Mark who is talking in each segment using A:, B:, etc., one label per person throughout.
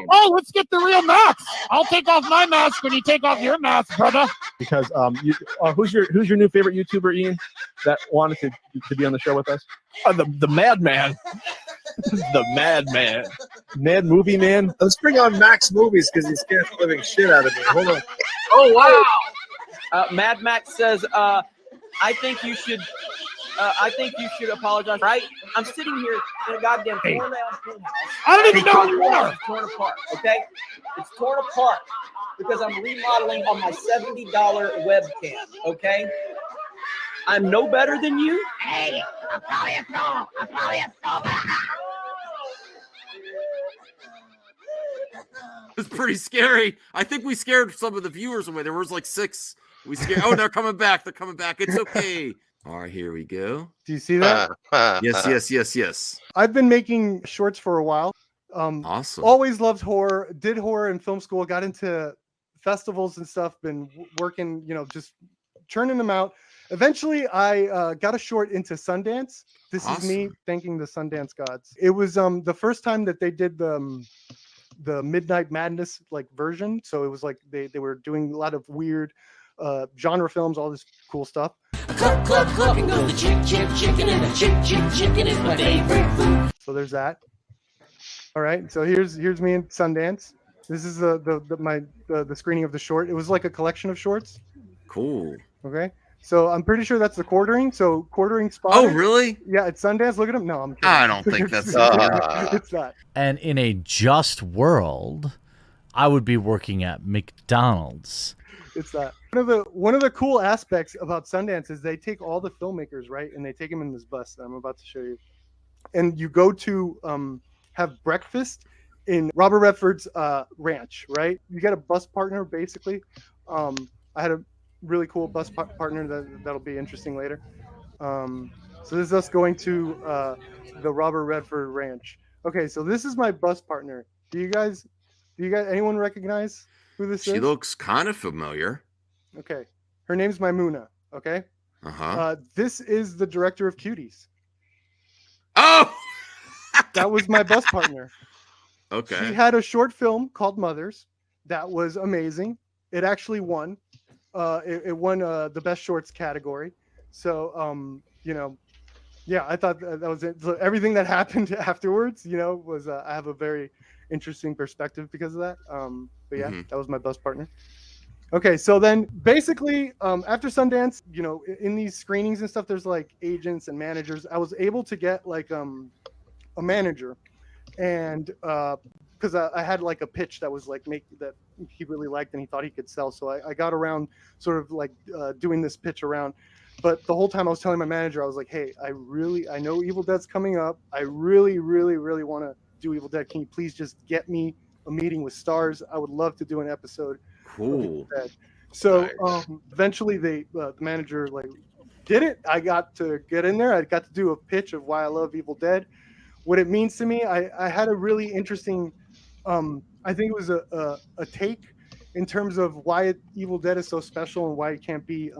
A: Oh, let's get the real mask. I'll take off my mask when you take off your mask, brother.
B: Because who's your new favorite YouTuber, Ian, that wanted to be on the show with us? The Madman. The Madman. Mad Movie Man.
C: Let's bring on Max Movies because he's scared the living shit out of me. Hold on.
D: Oh wow! Mad Max says, "I think you should apologize." Right? I'm sitting here in a goddamn torn down penthouse.
A: I don't even know who you are.
D: It's torn apart. Okay, it's torn apart because I'm remodeling on my $70 webcam. Okay, I'm no better than you.
A: Hey, I'm probably a pro.
E: It's pretty scary. I think we scared some of the viewers away. There was like 6. We scared. Oh, they're coming back. They're coming back. It's okay. All right, here we go.
F: Do you see that?
E: Yes.
F: I've been making shorts for a while.
E: Awesome.
F: Always loved horror. Did horror in film school. Got into festivals and stuff. Been working, just churning them out. Eventually, I got a short into Sundance. This is me thanking the Sundance gods. It was the first time that they did the Midnight Madness version. So it was like they were doing a lot of weird genre films, all this cool stuff. So there's that. All right. So here's me in Sundance. This is the screening of the short. It was like a collection of shorts.
E: Cool.
F: Okay. So I'm pretty sure that's the quartering. So quartering spot.
E: Oh, really?
F: Yeah, it's Sundance. Look at him. No, I'm kidding.
E: I don't think that's
F: it's not.
G: And in a just world, I would be working at McDonald's.
F: It's not. One of the cool aspects about Sundance is they take all the filmmakers, right, and they take them in this bus that I'm about to show you, and you go to have breakfast in Robert Redford's ranch, right? You get a bus partner basically. I had a really cool bus partner that'll be interesting later. So this is us going to the Robert Redford ranch. Okay, so this is my bus partner. Do you guys anyone recognize who this is?
E: She looks kind of familiar.
F: Okay, her name's Maimuna. Okay. This is the director of Cuties.
E: Oh,
F: that was my bus partner.
E: Okay.
F: She had a short film called Mothers that was amazing. It actually won. It won the best shorts category. So, yeah, I thought that was it. So everything that happened afterwards, was I have a very interesting perspective because of that. But yeah, that was my bus partner. Okay, so then basically after Sundance, in these screenings and stuff, there's like agents and managers. I was able to get a manager, and because I had like a pitch that was that he really liked and he thought he could sell. So I got around sort of doing this pitch around. But the whole time I was telling my manager, I was like, hey, I know Evil Dead's coming up. I really, really, really want to do Evil Dead. Can you please just get me a meeting with stars? I would love to do an episode.
E: Cool.
F: So eventually the manager did it. I got to get in there. I got to do a pitch of why I love Evil Dead, what it means to me. I had a really interesting, I think it was a take in terms of why Evil Dead is so special and why it can't be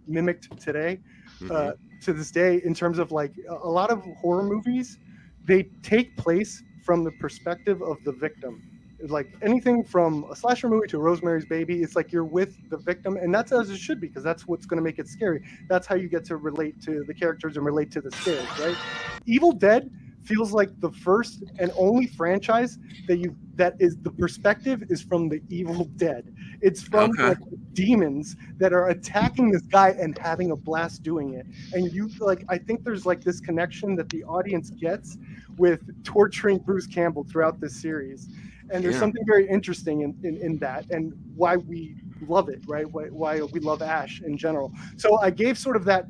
F: mimicked today, to this day, in terms of a lot of horror movies, they take place from the perspective of the victim. Like anything from a slasher movie to Rosemary's Baby, it's like you're with the victim, and that's as it should be, because that's what's going to make it scary. That's how you get to relate to the characters and relate to the scares, right? Evil Dead feels like the first and only franchise that is the perspective is from the Evil Dead. It's from demons that are attacking this guy and having a blast doing it. And I think there's this connection that the audience gets with torturing Bruce Campbell throughout this series. And there's something very interesting in that, and why we love it, right? Why we love Ash in general. So I gave sort of that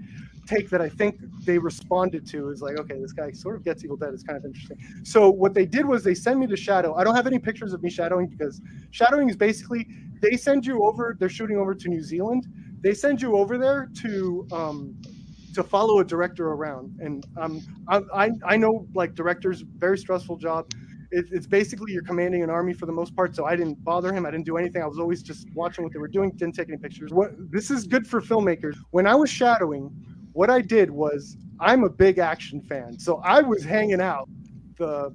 F: take that I think they responded to, is okay, this guy sort of gets Evil Dead. It's kind of interesting. So what they did was they sent me to shadow. I don't have any pictures of me shadowing, because shadowing is basically they send you over. They're shooting over to New Zealand. They send you over there to follow a director around. And I know directors, very stressful job. It's basically you're commanding an army for the most part. So I didn't bother him. I didn't do anything. I was always just watching what they were doing. Didn't take any pictures. This is good for filmmakers. When I was shadowing, what I did was, I'm a big action fan. So I was hanging out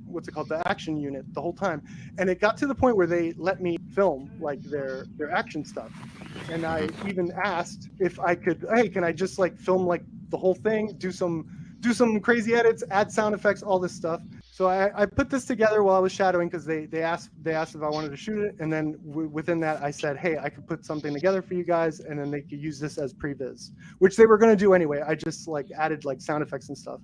F: what's it called, the action unit the whole time, and it got to the point where they let me film like their action stuff, and I even asked if I could, hey, can I just like film like the whole thing, do some crazy edits, add sound effects, all this stuff. So I put this together while I was shadowing because they asked if I wanted to shoot it, and then within that I said, hey, I could put something together for you guys, and then they could use this as previs, which they were going to do anyway. I just like added like sound effects and stuff.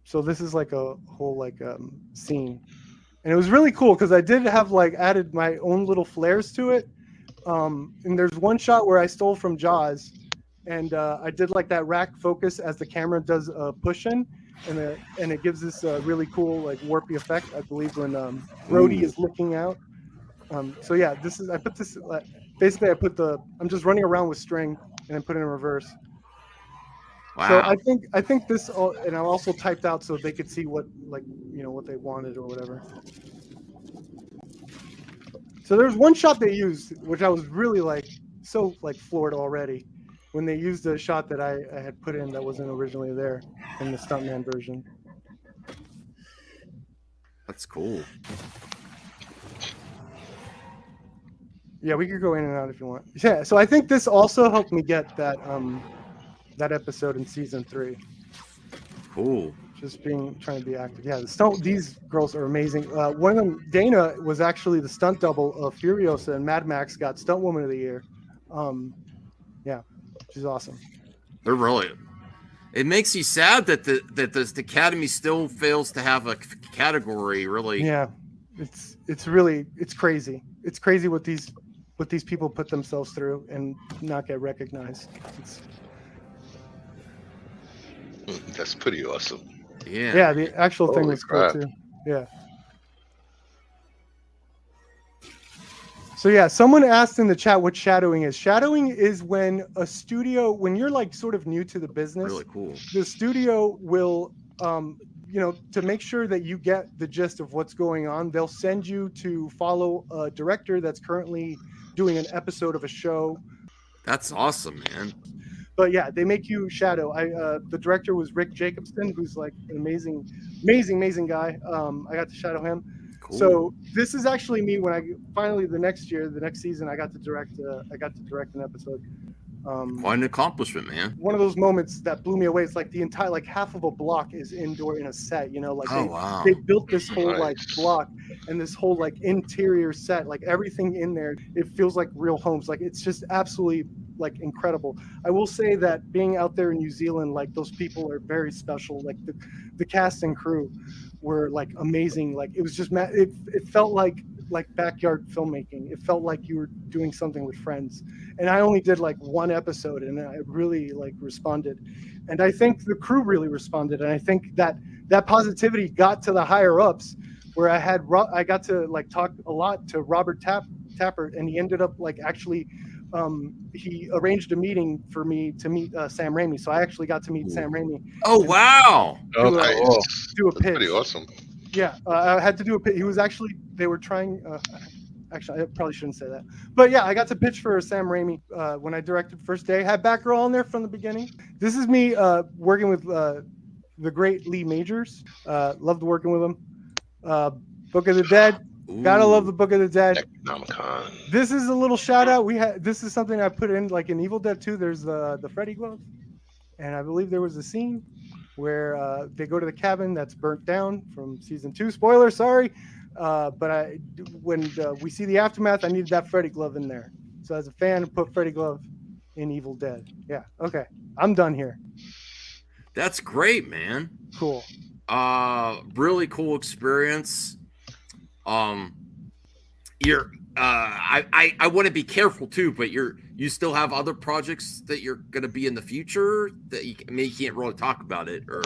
F: So this is like a whole like scene, and it was really cool because I did have like added my own little flares to it. And there's one shot where I stole from Jaws, and I did like that rack focus as the camera does a push in, and it gives this really cool like warpy effect, I believe, when Brody is looking out. So yeah, I put this basically I'm just running around with string and then put it in reverse.
E: Wow.
F: So I think this and I also typed out so they could see what what they wanted or whatever. So there's one shot they used, which I was really like so like floored already, when they used a shot that I had put in that wasn't originally there in the stuntman version.
E: That's cool.
F: Yeah, we could go in and out if you want. Yeah, so I think this also helped me get that that episode in season 3.
E: Cool.
F: Just trying to be active. Yeah, these girls are amazing. One of them, Dana, was actually the stunt double of Furiosa, and Mad Max got Stunt Woman of the Year. Yeah, she's awesome.
E: They're really. It makes you sad that the Academy still fails to have a category. Really.
F: Yeah, it's crazy. It's crazy what these people put themselves through and not get recognized.
H: That's pretty awesome.
E: Yeah.
F: Yeah, the actual thing
H: Holy
F: was
H: crap.
F: cool too. Yeah. So yeah, someone asked in the chat what shadowing is. Shadowing is when when you're like sort of new to the business.
E: Really cool.
F: The studio will, to make sure that you get the gist of what's going on, they'll send you to follow a director that's currently doing an episode of a show.
E: That's awesome, man.
F: But yeah, they make you shadow. The director was Rick Jacobson, who's like an amazing guy. I got to shadow him.
E: Cool.
F: So this is actually me when I finally the next season I got to direct an episode.
E: Quite an accomplishment, man.
F: One of those moments that blew me away. It's like the entire half of a block is indoor in a set.
E: Wow.
F: They built this whole
H: Nice.
F: block and this whole interior set, everything in there. It feels like real homes. It's just absolutely incredible. I will say that being out there in New Zealand, those people are very special. The cast and crew were amazing. It was just it felt like backyard filmmaking. It felt like you were doing something with friends. And I only did one episode, and I really responded. And I think the crew really responded. And I think that positivity got to the higher ups, where I got to talk a lot to Robert Tappert, and he ended up actually. He arranged a meeting for me to meet Sam Raimi, so I actually got to meet Sam Raimi.
E: Oh, wow.
H: Oh,
F: Do a-
H: nice.
F: Do a
H: That's
F: pitch.
H: pretty awesome.
F: Yeah, I had to do a pitch. He was actually, they were trying. Actually, I probably shouldn't say that, but yeah, I got to pitch for Sam Raimi when I directed first day. Had Batgirl on there from the beginning. This is me working with the great Lee Majors. Loved working with him. Book of the Dead. Gotta love the Book of the Dead.
H: Necronomicon.
F: This is a little shout out. This is something I put in in Evil Dead 2. There's the Freddy glove, and I believe there was a scene where they go to the cabin that's burnt down from season 2. Spoiler, sorry. But when we see the aftermath, I needed that Freddy glove in there. So as a fan, I put Freddy glove in Evil Dead. Yeah. Okay. I'm done here.
E: That's great, man.
F: Cool.
E: Really cool experience. You're I want to be careful too, but you still have other projects that you're going to be in the future that you can't really talk about it, or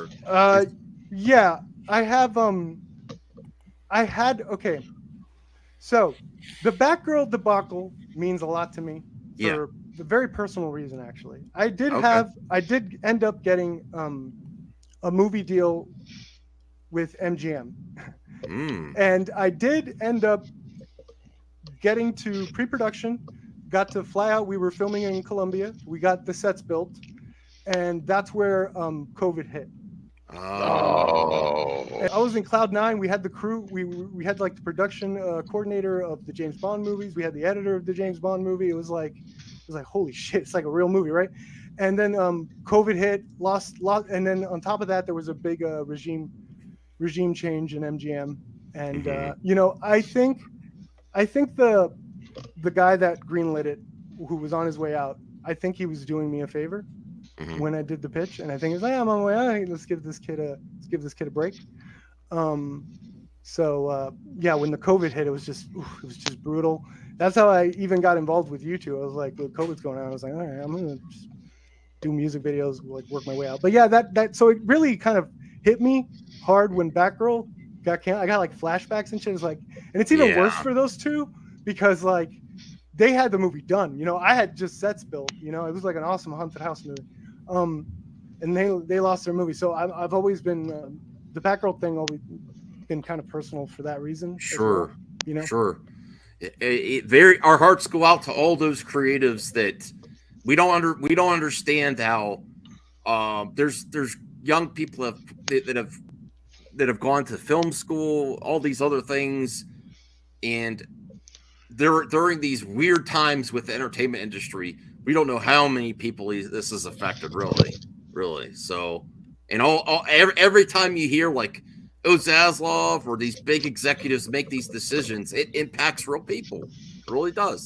F: yeah, I have okay, so the Batgirl debacle means a lot to me for a very personal reason. Actually, I did end up getting a movie deal with MGM. And I did end up getting to pre-production, got to fly out. We were filming in Colombia. We got the sets built, and that's where COVID hit. was in Cloud 9. We had the crew. We had like the production coordinator of the James Bond movies. We had the editor of the James Bond movie. It was like holy shit, it's like a real movie, right? And then COVID hit, lost, and then on top of that, there was a big regime change in MGM. And you know, I think the guy that greenlit it, who was on his way out, I think he was doing me a favor when I did the pitch, and I think he's like, I'm on my way out. Let's give this kid a break. So yeah, when the COVID hit, it was just brutal. That's how I even got involved with YouTube. I was like, when COVID's going on, I was like, all right, I'm gonna just do music videos, like work my way out. But yeah, that so it really kind of hit me hard when Batgirl got canceled. I got like flashbacks and shit. It's like, and it's even worse for those two because like they had the movie done. You know, I had just sets built. You know, it was like an awesome haunted house movie. And they lost their movie. So I've always been the Batgirl thing always been kind of personal for that reason.
E: Sure,
F: well, you know,
E: sure. Our hearts go out to all those creatives that we don't understand how there's young people that have gone to film school, all these other things, and during these weird times with the entertainment industry, we don't know how many people this has affected, really. So, and every time you hear like Zaslav or these big executives make these decisions, it impacts real people. It really does.